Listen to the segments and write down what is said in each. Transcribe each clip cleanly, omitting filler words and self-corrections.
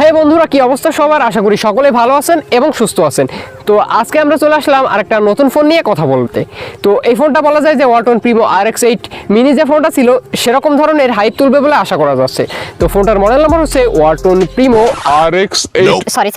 হে বন্ধুরা, কি অবস্থা সবার? আশা করি সকলে ভালো আছেন এবং সুস্থ আছেন। তো আজকে আমরা চলে আসলাম আরেকটা নতুন ফোন নিয়ে কথা বলতে। তো এই ফোনটা বলা যায় যে ওয়ালটন প্রিমো RX8 মিনি যে ফোনটা ছিল সেরকম ধরনের হাইপ তুলবে বলে আশা করা যাচ্ছে। তো ফোনটার মডেল নাম্বার হচ্ছে Walton Primo RX8 sorry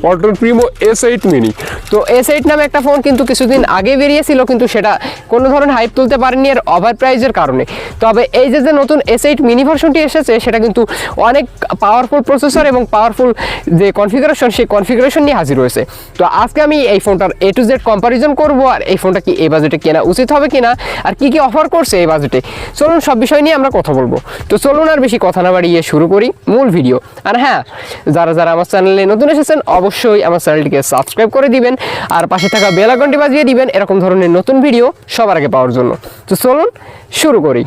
Walton Primo S8 mini. তো S8 নামে একটা ফোন কিন্তু কিছুদিন আগে বেরিয়েছিল, কিন্তু সেটা কোনো ধরনের হাইপ তুলতে পারেনি এর ওভার প্রাইজের কারণে। তবে এই যে নতুন S8 মিনি ভার্সনটি এসেছে সেটা কিন্তু অনেক পাওয়ারফুল প্রসেসর এবং পাওয়ারফুল যে কনফিগারেশন সেই কনফিগারেশন নিয়ে হাজির হয়েছে। তো আজকে আমি এই ফোনটার A to Z কম্পারিজন করব, আর এই ফোনটা কি এই বাজেটে কেনা উচিত হবে কিনা, আর কি কি অফার করছে এই বাজেটে, চলুন সব বিষয় নিয়ে আমরা কথা বলবো। তো চলুন আর বেশি কথা না বাড়িয়ে শুরু করি মূল ভিডিও। আর হ্যাঁ, যারা যারা আমার চ্যানেলে নতুন এসেছেন অবশ্যই আমার চ্যানেলটিকে সাবস্ক্রাইব করে দিবেন আর পাশে থাকা বেল আইকনটি বাজিয়ে দিবেন এরকম ধরনের নতুন ভিডিও সবার আগে পাওয়ার জন্য। তো চলুন শুরু করি।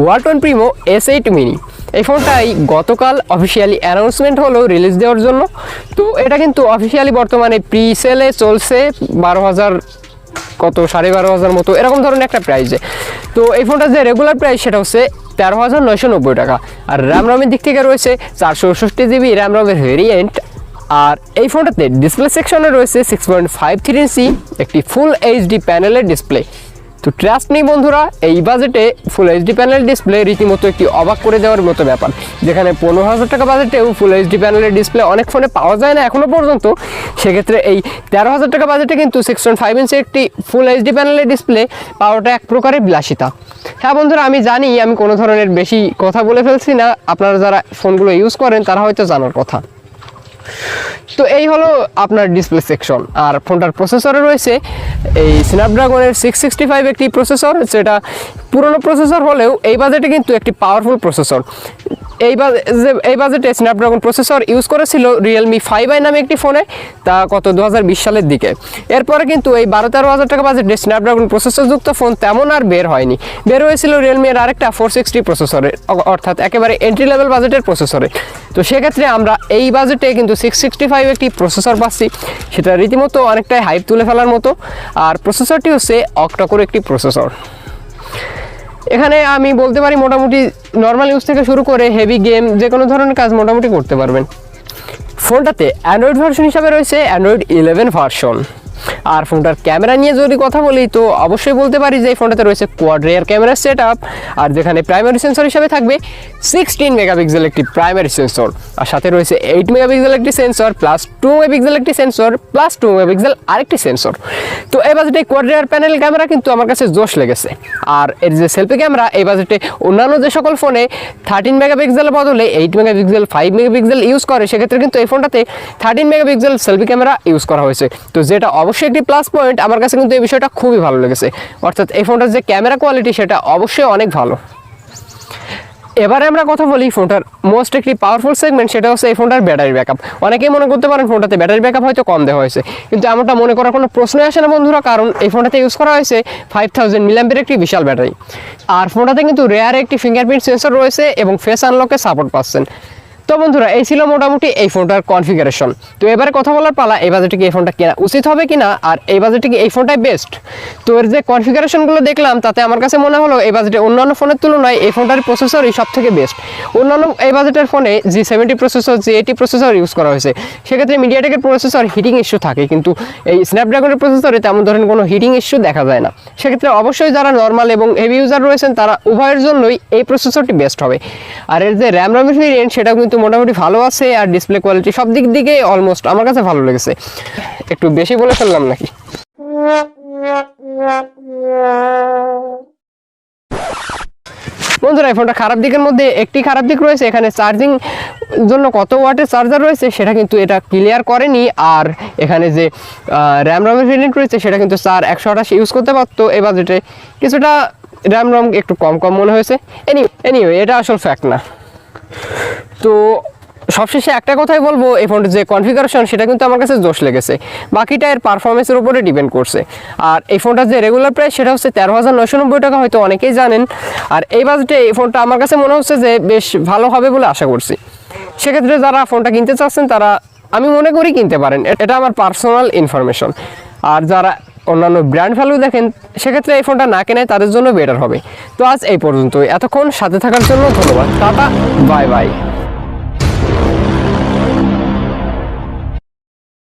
ওয়ালটন প্রিমো S8 মিনি এই ফোনটাই গতকাল অফিসিয়ালি অ্যানাউন্সমেন্ট হলো রিলিজ দেওয়ার জন্য। তো এটা কিন্তু অফিসিয়ালি বর্তমানে প্রি সেলে চলছে 12,000 কত 12,500 মতো এরকম ধরনের একটা প্রাইসে। তো এই ফোনটার যে রেগুলার প্রাইস সেটা হচ্ছে 13,990 টাকা। আর র্যাম রমের দিক থেকে রয়েছে 464 GB র্যাম রমের ভেরিয়েন্ট। আর এই ফোনটাতে ডিসপ্লে সেকশনে রয়েছে 6.53 ইঞ্চি একটি ফুল HD প্যানেলের ডিসপ্লে। তো ট্রাস্ট নেই বন্ধুরা, এই বাজেটে ফুল HD প্যানেল ডিসপ্লে রীতিমতো একটি অবাক করে দেওয়ার মতো ব্যাপার। যেখানে 15,000 টাকা বাজেটেও ফুল HD প্যানেলের ডিসপ্লে অনেক ফোনে পাওয়া যায় না এখনও পর্যন্ত, সেক্ষেত্রে এই 13,000 টাকা বাজেটে কিন্তু 6.5 ইঞ্চি একটি ফুল HD প্যানেলের ডিসপ্লে পাওয়াটা এক প্রকারের বিলাসিতা। হ্যাঁ বন্ধুরা, আমি জানি আমি কোনো ধরনের বেশি কথা বলে ফেলছি না, আপনারা যারা ফোনগুলো ইউজ করেন তারা হয়তো জানার কথা। তো এই হলো আপনার ডিসপ্লে সেকশন। আর ফোনটার প্রসেসরে রয়েছে এই স্ন্যাপড্রাগনের 665 একটি প্রসেসর, যেটা পুরনো প্রসেসর হলেও এই বাজেটে কিন্তু একটি পাওয়ারফুল প্রসেসর। এই বাজেটে স্ন্যাপড্রাগন প্রসেসর ইউজ করেছিল রিয়েলমি 5i নামে একটি ফোনে, তা কত 2020 সালের দিকে। এরপরে কিন্তু এই 12-13 টাকা বাজেটে স্ন্যাপড্রাগন প্রসেসরযুক্ত ফোন তেমন আর বের হয়নি। বের হয়েছিল রিয়েলমি এর আরেকটা 460 প্রসেসরে, অর্থাৎ একেবারে এন্ট্রি লেভেল বাজেটের প্রসেসরে। তো সেক্ষেত্রে আমরা এই বাজেটে কিন্তু 665 একটি প্রসেসর পাচ্ছি, সেটা রীতিমতো অনেকটাই হাইপ তুলে ফেলার মতো। আর প্রসেসরটি হচ্ছে অক্টা-কোর একটি প্রসেসর। এখানে আমি বলতে পারি মোটামুটি নর্মাল ইউজ থেকে শুরু করে হেভি গেম যে কোনো ধরনের কাজ মোটামুটি করতে পারবেন। ফোনটাতে অ্যান্ড্রয়েড ভার্সন হিসাবে রয়েছে অ্যান্ড্রয়েড 11 ভার্সন। আর ফোনটার ক্যামেরা নিয়ে যদি কথা বলি তো অবশ্যই বলতে পারি যে এই ফোনটাতে রয়েছে quad rear camera set up, আর যেখানে প্রাইমারি সেন্সর হিসাবে থাকবে 16 মেগাপিক্সেল একটি প্রাইমারি সেন্সর, আর সাথে রয়েছে 8 মেগাপিক্সেল একটি সেন্সর প্লাস 2 মেগাপিক্সেল একটি সেন্সর প্লাস 2 মেগাপিক্সেল আরেকটি সেন্সর। তো এই বাজেটে কোয়াড রিয়ার প্যানেল ক্যামেরা কিন্তু আমার কাছে জোশ লেগেছে। আর এর যে সেলফি ক্যামেরা এই বাজেটে অন্যান্য যে সকল ফোনে 13 মেগাপিক্সেলের বদলে 8 মেগাপিক্সেল 5 মেগাপিক্সেল ইউজ করে, সেক্ষেত্রে কিন্তু এই ফোনটাতে 13 মেগাপিক্সেল সেলফি ক্যামেরা ইউজ করা হয়েছে। তো যেটা অবশ্যই একটি প্লাস পয়েন্ট, আমার কাছে কিন্তু এই বিষয়টা খুবই ভালো লেগেছে। অর্থাৎ এই ফোনটার যে ক্যামেরা কোয়ালিটি সেটা অবশ্যই অনেক ভালো। এবারে আমরা কথা বলি ফোনটার মোস্ট একটি পাওয়ারফুল সেগমেন্ট, সেটা হচ্ছে এই ফোনটার ব্যাটারি ব্যাকআপ। অনেকেই মনে করতে পারেন ফোনটাতে ব্যাটারি ব্যাকআপ হয়তো কম দেওয়া হয়েছে, কিন্তু এমনটা মনে করার কোনো প্রশ্নই আসে না বন্ধুরা, কারণ এই ফোনটাতে ইউজ করা হয়েছে 5000 মিলিঅ্যাম্পিয়ার একটি বিশাল ব্যাটারি। আর ফোনটাতে কিন্তু রেয়ার একটি ফিঙ্গারপ্রিন্ট সেন্সর রয়েছে এবং ফেস আনলকে সাপোর্ট পাচ্ছেন। তো বন্ধুরা, এই ছিল মোটামুটি এই ফোনটার কনফিগারেশন। তো এবারে কথা বলার পালা এই বাজেটে কি এই ফোনটা কেনা উচিত হবে কিনা, আর এই বাজেটে কি এই ফোনটাই বেস্ট। তো এর যে কনফিগারেশনগুলো দেখলাম তাতে আমার কাছে মনে হলো এই বাজেটে অন্যান্য ফোনের তুলনায় এই ফোনটার প্রসেসরই সব থেকে বেস্ট। অন্যান্য এই বাজেটের ফোনে G70 processor G80 processor use করা হয়েছে, সেক্ষেত্রে মিডিয়াটেকের প্রসেসর হিটিং ইস্যু থাকে, কিন্তু এই স্ন্যাপড্রাগনের প্রসেসরে তেমন ধরনের কোনো হিটিং ইস্যু দেখা যায় না। সেক্ষেত্রে অবশ্যই যারা নর্মাল এবং হেভি ইউজার রয়েছেন তারা উভয়ের জন্যই এই প্রসেসরটি বেস্ট হবে। আর এর যে র্যাম রমের ভেরিয়েন্ট সেটাও কিন্তু মোটামুটি ভালো আছে, আর ডিসপ্লে কোয়ালিটি সব দিক দিকে অলমোস্ট আমার কাছে ভালো লেগেছে। একটু বেশি বলে ফেললাম নাকি? বন্ধুরা, এই ফোনটা খারাপ দিকের মধ্যে একটি খারাপ দিক রয়েছে, এখানে চার্জিং জন্য কত ওয়াটের চার্জার রয়েছে সেটা কিন্তু এটা ক্লিয়ার করেনি। আর এখানে যে র্যাম রমের ভেরিয়েন্ট রয়েছে সেটা কিন্তু 128 ইউজ করতে পারতো, এই বাজেটে কিছুটা র্যাম রম একটু কম মনে হয়েছে। এনিওয়ে এটা আসল ফ্যাক্ট না। তো সবশেষে একটা কথাই বলবো, এই ফোনটার যে কনফিগারেশন সেটা কিন্তু আমার কাছে জোশ লেগেছে, বাকিটা এর পারফরমেন্সের উপরে ডিপেন্ড করছে। আর এই ফোনটার যে রেগুলার প্রাইস সেটা হচ্ছে 13,990 টাকা, হয়তো অনেকেই জানেন। আর এই বাজেটে এই ফোনটা আমার কাছে মনে হচ্ছে যে বেশ ভালো হবে বলে আশা করছি। সেক্ষেত্রে যারা ফোনটা কিনতে চাচ্ছেন তারা আমি মনে করি কিনতে পারেন, এটা আমার পার্সোনাল ইনফরমেশন। আর যারা অন্যান্য ব্র্যান্ড ভ্যালু দেখেন, সেক্ষেত্রে এই ফোনটা না কেনে তাদের জন্য বেটার হবে। তো আজ এই পর্যন্তই, এতক্ষণ সাথে থাকার জন্য ধন্যবাদ। Tata, bye bye.